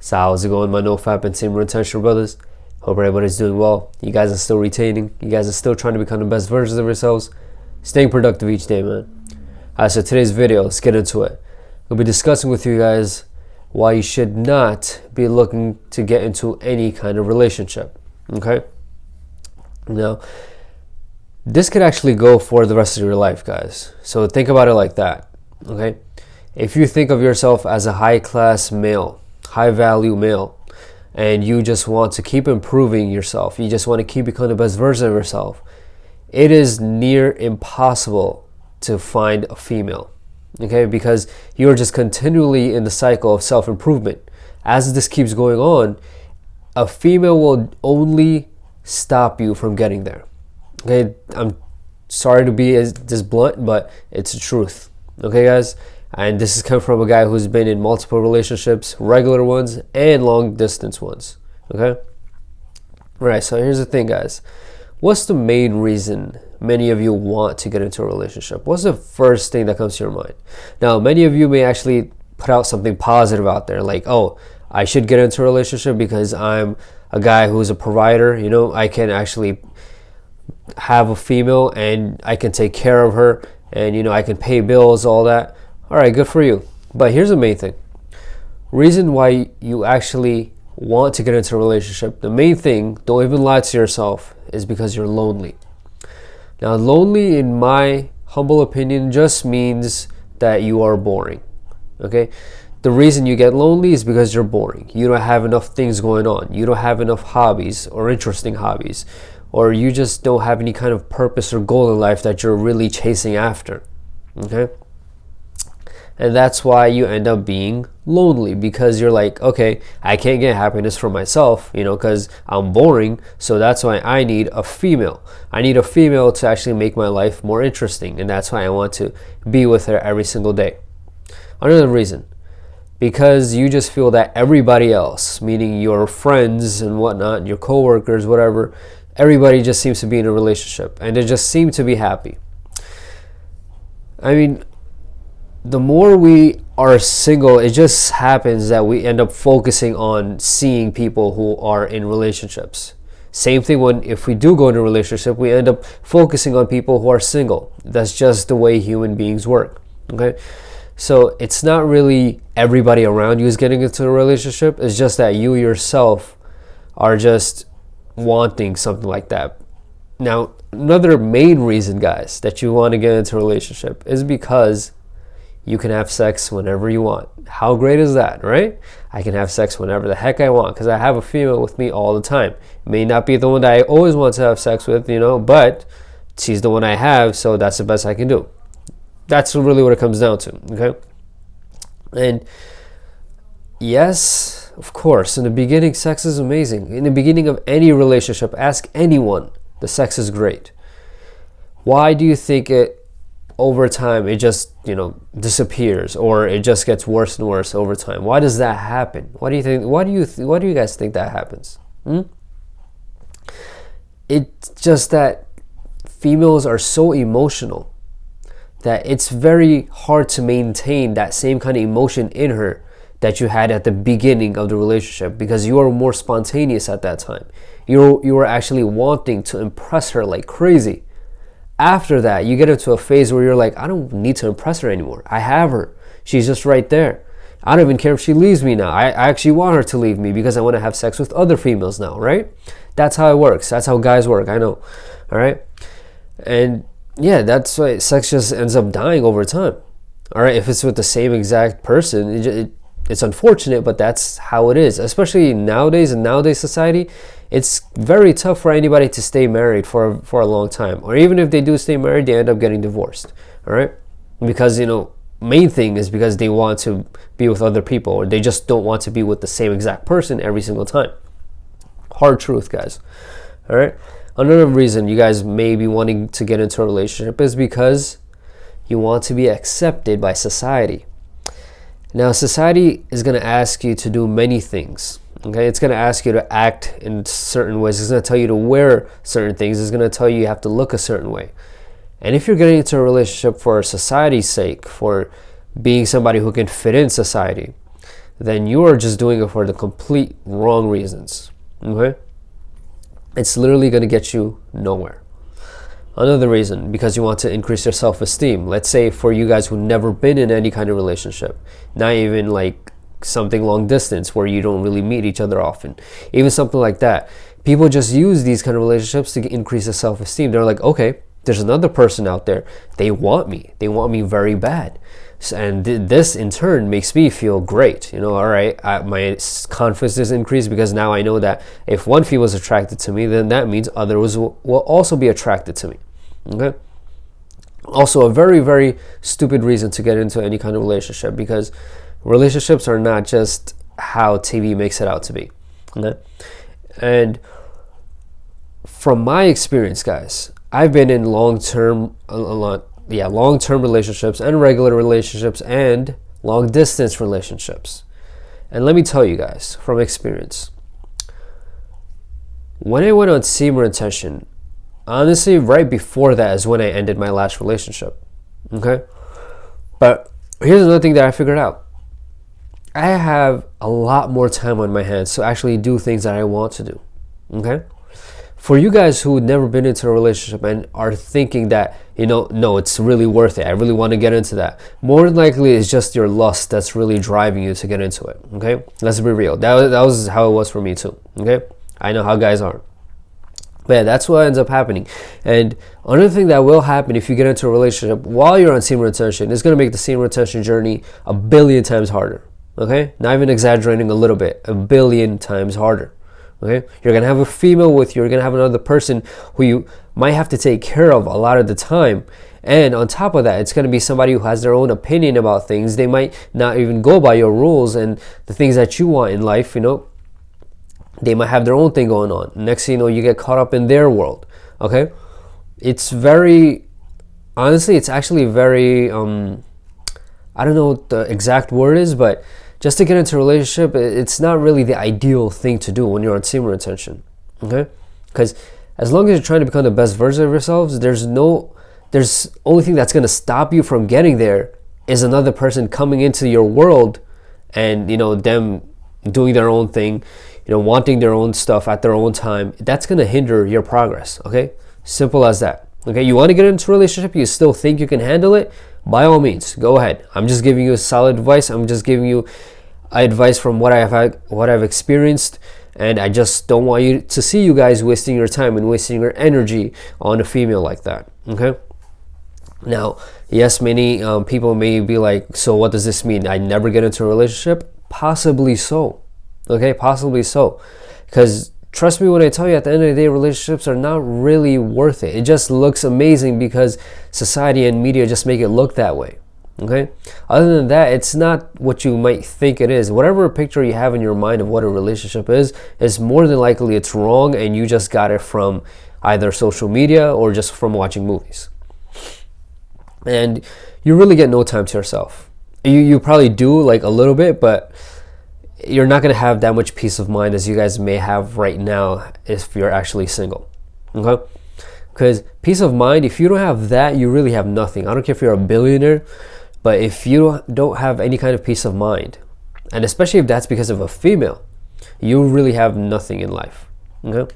So how's it going, my NoFap and Semen retention brothers? Hope everybody's doing well. You guys are still retaining. You guys are still trying to become the best versions of yourselves. Staying productive each day, man. Alright, so today's video, let's get into it. We'll be discussing with you guys why you should not be looking to get into any kind of relationship. Okay? Now, this could actually go for the rest of your life, guys. So think about it like that. Okay? If you think of yourself as a high-class male, high-value male, and you just want to keep improving yourself, you just want to keep becoming the best version of yourself, it is near impossible to find a female. Okay? Because you're just continually in the cycle of self-improvement. As this keeps going on, a female will only stop you from getting there. Okay, I'm sorry to be this blunt, but it's the truth. Okay, guys? And this is coming from a guy who's been in multiple relationships, regular ones and long distance ones. Okay? Right, so here's the thing, guys. What's the main reason many of you want to get into a relationship? What's the first thing that comes to your mind? Now, many of you may actually put out something positive out there, like, oh, I should get into a relationship because I'm a guy who's a provider. You know, I can actually have a female and I can take care of her, and you know, I can pay bills, all that. All right, good for you. But here's the main thing. Reason why you actually want to get into a relationship, the main thing, don't even lie to yourself, is because you're lonely. Now, lonely, in my humble opinion, just means that you are boring. Okay? The reason you get lonely is because you're boring. You don't have enough things going on. You don't have enough hobbies or interesting hobbies. Or you just don't have any kind of purpose or goal in life that you're really chasing after. Okay? And that's why you end up being lonely, because you're like, okay, I can't get happiness for myself, you know, because I'm boring. So that's why I need a female. I need a female to actually make my life more interesting. And that's why I want to be with her every single day. Another reason, because you just feel that everybody else, meaning your friends and whatnot, your coworkers, whatever, everybody just seems to be in a relationship and they just seem to be happy. I mean, the more we are single, it just happens that we end up focusing on seeing people who are in relationships. Same thing when if we do go into a relationship, we end up focusing on people who are single. That's just the way human beings work. Okay? So it's not really everybody around you is getting into a relationship. It's just that you yourself are just wanting something like that. Now, another main reason, guys, that you want to get into a relationship is because you can have sex whenever you want. How great is that, right? I can have sex whenever the heck I want because I have a female with me all the time. May not be the one that I always want to have sex with, you know, but she's the one I have, so that's the best I can do. That's really what it comes down to, okay? And yes, of course, in the beginning, sex is amazing. In the beginning of any relationship, ask anyone, the sex is great. Why do you think it over time it just, you know, disappears, or it just gets worse and worse over time? Why does that happen? What do you think? Why do you guys think that happens? It's just that females are so emotional that it's very hard to maintain that same kind of emotion in her that you had at the beginning of the relationship, because you are more spontaneous at that time. You were actually wanting to impress her like crazy. After that, you get into a phase where you're like, I don't need to impress her anymore. I have her. She's just right there. I don't even care if she leaves me now. I actually want her to leave me because I want to have sex with other females now, right? That's how it works. That's how guys work, I know. All right? And yeah, that's why sex just ends up dying over time. All right? If it's with the same exact person, it's unfortunate, but that's how it is. Especially nowadays, in nowadays society, it's very tough for anybody to stay married for a long time. Or even if they do stay married, they end up getting divorced. All right? Because, you know, main thing is because they want to be with other people, or they just don't want to be with the same exact person every single time. Hard truth, guys. All right? Another reason you guys may be wanting to get into a relationship is because you want to be accepted by society. Now, society is going to ask you to do many things. Okay, it's going to ask you to act in certain ways. It's going to tell you to wear certain things. It's going to tell you have to look a certain way. And if you're getting into a relationship for society's sake, for being somebody who can fit in society, then you are just doing it for the complete wrong reasons. Okay? It's literally going to get you nowhere. Another reason, because you want to increase your self-esteem. Let's say for you guys who never been in any kind of relationship, not even like something long distance where you don't really meet each other often, even something like that. People just use these kind of relationships to increase their self-esteem. They're like, okay, there's another person out there. They want me very bad. And this in turn makes me feel great. All right, my confidence is increased because now I know that if one female is attracted to me, then that means others will also be attracted to me. Okay. Also, a very, very stupid reason to get into any kind of relationship, because relationships are not just how TV makes it out to be. Okay? And from my experience, guys, I've been in long-term relationships and regular relationships and long-distance relationships. And let me tell you guys from experience, when I went on Semen retention, honestly, right before that is when I ended my last relationship. Okay? But here's another thing that I figured out. I have a lot more time on my hands to actually do things that I want to do. Okay? For you guys who never been into a relationship and are thinking that, no, it's really worth it, I really want to get into that, more than likely it's just your lust that's really driving you to get into it. Okay? Let's be real. That was how it was for me too. Okay? I know how guys are. But yeah, that's what ends up happening. And another thing that will happen if you get into a relationship while you're on semen retention is going to make the semen retention journey a billion times harder. Okay? Not even exaggerating a little bit. A billion times harder. Okay? You're going to have a female with you. You're going to have another person who you might have to take care of a lot of the time. And on top of that, it's going to be somebody who has their own opinion about things. They might not even go by your rules and the things that you want in life, They might have their own thing going on. Next thing you know, you get caught up in their world. Okay? It's actually very, I don't know what the exact word is, but just to get into a relationship, it's not really the ideal thing to do when you're on semen retention. Okay? Because as long as you're trying to become the best version of yourselves, there's only thing that's going to stop you from getting there is another person coming into your world and, them doing their own thing, wanting their own stuff at their own time. That's going to hinder your progress. Okay? Simple as that. Okay? You want to get into a relationship, you still think you can handle it, by all means, go ahead. I'm just giving you solid advice. I'm just giving you advice from what I've experienced, and I just don't want you to see you guys wasting your time and wasting your energy on a female like that. Okay? Now, yes, many people may be like, so what does this mean? I never get into a relationship? Possibly so. Okay, possibly so. Because trust me when I tell you, at the end of the day, relationships are not really worth it. It just looks amazing because society and media just make it look that way. Okay? Other than that, it's not what you might think it is. Whatever picture you have in your mind of what a relationship is more than likely it's wrong, and you just got it from either social media or just from watching movies. And you really get no time to yourself. You probably do like a little bit, but you're not going to have that much peace of mind as you guys may have right now if you're actually single. Okay? Because peace of mind, if you don't have that, you really have nothing. I don't care if you're a billionaire, but if you don't have any kind of peace of mind, and especially if that's because of a female, you really have nothing in life. Okay?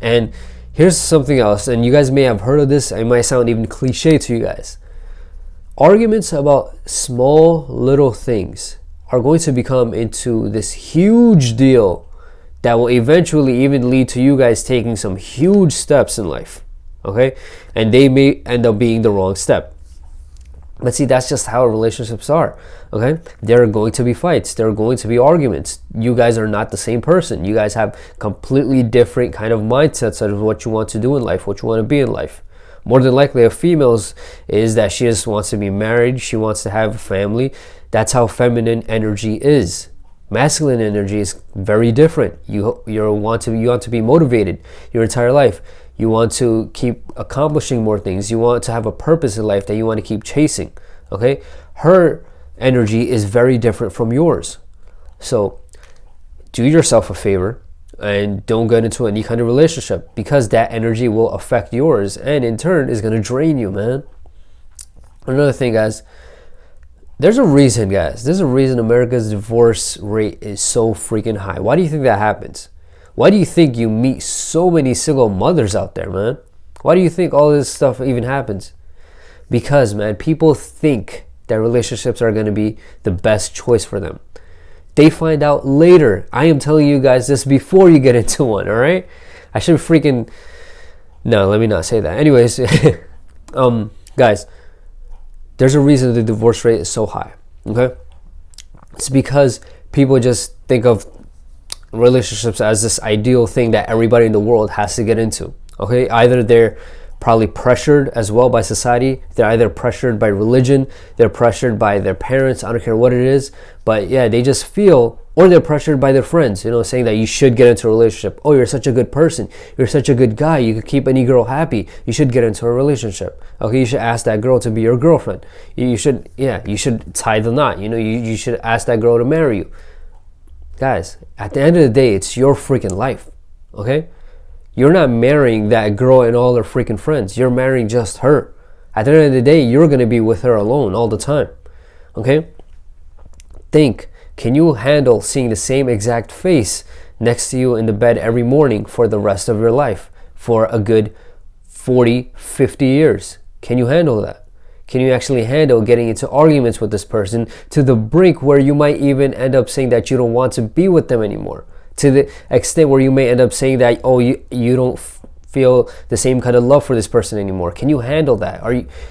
And here's something else, and you guys may have heard of this. It might sound even cliche to you guys. Arguments about small little things are going to become into this huge deal that will eventually even lead to you guys taking some huge steps in life. Okay? And they may end up being the wrong step. But see, that's just how relationships are. Okay? There are going to be fights. There are going to be arguments. You guys are not the same person. You guys have completely different kind of mindsets of what you want to do in life, what you want to be in life. More than likely, a female's is that she just wants to be married. She wants to have a family. That's how feminine energy is. Masculine energy is very different. You want to be motivated your entire life. You want to keep accomplishing more things. You want to have a purpose in life that you want to keep chasing. Okay? Her energy is very different from yours. So do yourself a favor and don't get into any kind of relationship, because that energy will affect yours and in turn is going to drain you, man. Another thing, guys, there's a reason, guys. There's a reason America's divorce rate is so freaking high. Why do you think that happens? Why do you think you meet so many single mothers out there, man? Why do you think all this stuff even happens? Because, man, people think that relationships are going to be the best choice for them. They find out later. I am telling you guys this before you get into one, all right? I should freaking... No, let me not say that. Anyways, guys, there's a reason the divorce rate is so high, okay? It's because people just think of relationships as this ideal thing that everybody in the world has to get into, okay? Either they're probably pressured as well by society. They're either pressured by religion, they're pressured by their parents, I don't care what it is, but yeah, they just feel, or they're pressured by their friends, you know, saying that you should get into a relationship. Oh, you're such a good person, you're such a good guy, you could keep any girl happy, you should get into a relationship. Okay, you should ask that girl to be your girlfriend. You should tie the knot, you know, you should ask that girl to marry you. Guys, at the end of the day, it's your freaking life, okay? You're not marrying that girl and all her freaking friends. You're marrying just her. At the end of the day, you're going to be with her alone all the time. Okay? Think, can you handle seeing the same exact face next to you in the bed every morning for the rest of your life? For a good 40, 50 years? Can you handle that? Can you actually handle getting into arguments with this person to the brink where you might even end up saying that you don't want to be with them anymore? To the extent where you may end up saying that, oh, you don't feel the same kind of love for this person anymore. Can you handle that?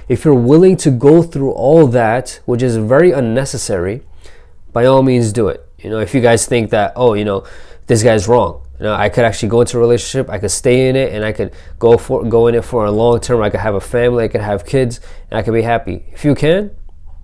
If you're willing to go through all that, which is very unnecessary, by all means do it. You know, if you guys think that, oh, you know, this guy's wrong, you know, I could actually go into a relationship, I could stay in it, and I could go in it for a long term. I could have a family, I could have kids, and I could be happy. If you can,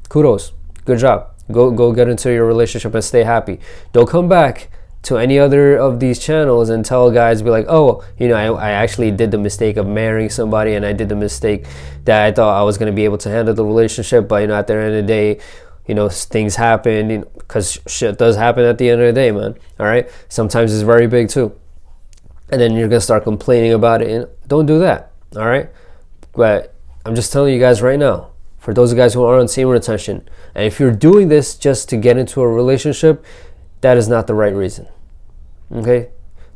kudos, good job. Go get into your relationship and stay happy. Don't come back to any other of these channels and tell guys, be like, oh, you know, I actually did the mistake of marrying somebody, and I did the mistake that I thought I was going to be able to handle the relationship, but you know, at the end of the day, you know, things happen, you know, because shit does happen at the end of the day, man. All right, sometimes it's very big too, and then you're gonna start complaining about it, and don't do that. All right, but I'm just telling you guys right now, for those guys who are on semen retention, and if you're doing this just to get into a relationship, that is not the right reason. Okay,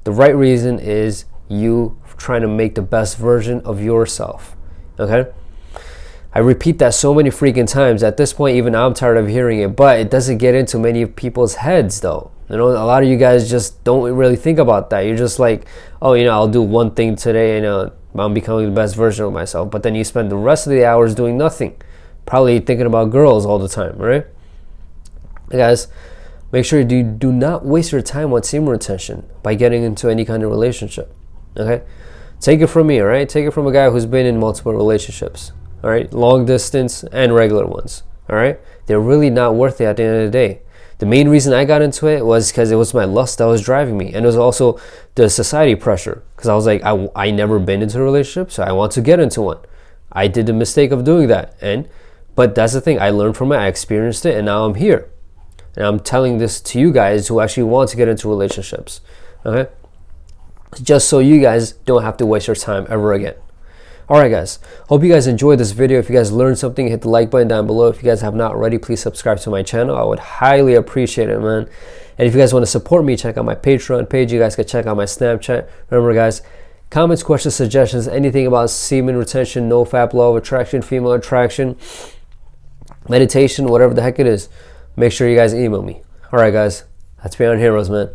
the right reason is you trying to make the best version of yourself. Okay, I repeat that so many freaking times. At this point, even I'm tired of hearing it, but it doesn't get into many people's heads though. You know, a lot of you guys just don't really think about that. You're just like, oh, you know, I'll do one thing today and I'm becoming the best version of myself, but then you spend the rest of the hours doing nothing, probably thinking about girls all the time, right? Hey guys, make sure you do not waste your time on semen retention by getting into any kind of relationship. Okay, take it from me, all right? Take it from a guy who's been in multiple relationships, all right? Long distance and regular ones, all right? They're really not worth it at the end of the day. The main reason I got into it was because it was my lust that was driving me, and it was also the society pressure, because I was like, I never been into a relationship, so I want to get into one. I did the mistake of doing that, but that's the thing, I learned from it, I experienced it, and now I'm here. And I'm telling this to you guys who actually want to get into relationships, okay? Just so you guys don't have to waste your time ever again. Alright guys, hope you guys enjoyed this video. If you guys learned something, hit the like button down below. If you guys have not already, please subscribe to my channel. I would highly appreciate it, man. And if you guys want to support me, check out my Patreon page. You guys can check out my Snapchat. Remember guys, comments, questions, suggestions, anything about semen retention, nofap, law of attraction, female attraction, meditation, whatever the heck it is, make sure you guys email me. Alright guys, that's Beyond Heroes, man.